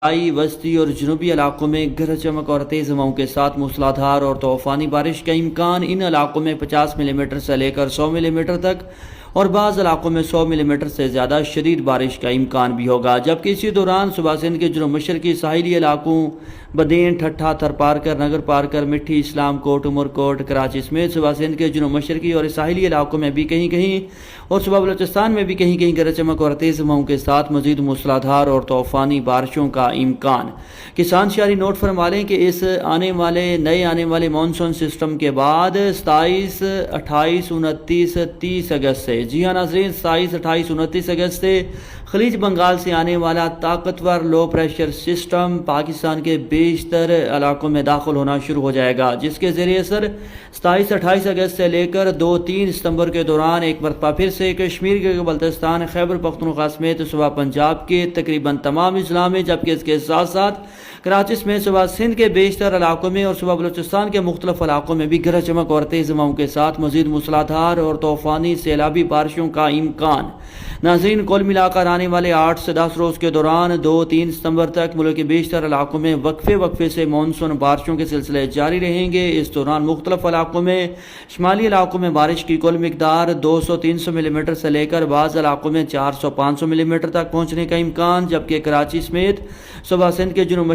وسطی اور جنوبی علاقوں میں گرج چمک اور تیز ہواؤں کے ساتھ موسلادھار اور طوفانی بارش کا امکان۔ ان علاقوں میں 50 ملی میٹر سے لے کر 100 ملی میٹر تک اور بعض علاقوں میں 100 ملی میٹر سے زیادہ شدید بارش کا امکان بھی ہوگا، جبکہ اسی دوران صبح سندھ کے جنوب مشرقی ساحلی علاقوں بدین، ٹھٹھا، تھر پارکر، نگر پارکر، مٹھی، اسلام کوٹ، عمر کوٹ، کراچی سمیت صبح سندھ کے جنوب مشرقی اور ساحلی علاقوں میں بھی کہیں کہیں اور صوبہ بلوچستان میں بھی کہیں کہیں گرج چمک اور تیز ہواؤں کے ساتھ مزید موسلادھار اور طوفانی بارشوں کا امکان۔ کسان شہری نوٹ فرما لیں کہ اس نئے آنے والے مانسون سسٹم کے بعد 27، 28، 29، 30 اگست سے، جی ہاں ناظرین، 27، 28، 29 اگست سے خلیج بنگال سے آنے والا طاقتور لو پریشر سسٹم پاکستان کے بیشتر علاقوں میں داخل ہونا شروع ہو جائے گا، جس کے زیر اثر 27، 28 اگست سے لے کر 2-3 ستمبر کے دوران ایک مرتبہ پھر سے کشمیر کے بلتستان، خیبر پختونخوا سمیت صوبہ پنجاب کے تقریباً تمام اضلاع میں، جبکہ اس کے ساتھ ساتھ کراچی سمیت صوبہ سندھ کے بیشتر علاقوں میں اور صوبہ بلوچستان کے مختلف علاقوں میں بھی گرج چمک اور تیز ہواؤں کے ساتھ مزید موسلادھار اور طوفانی سیلابی بارشوں کا امکان۔ ناظرین، کل ملا کر آنے والے 8 سے 10 روز کے دوران 2-3 ستمبر تک ملک کے بیشتر علاقوں میں وقفے سے مانسون بارشوں کے سلسلے جاری رہیں گے۔ اس دوران مختلف علاقوں میں، شمالی علاقوں میں بارش کی کل مقدار 200-300 ملی میٹر سے لے کر بعض علاقوں میں 400-500 ملی میٹر تک پہنچنے کا امکان، جبکہ کراچی سمیت صوبہ سندھ کے جنوب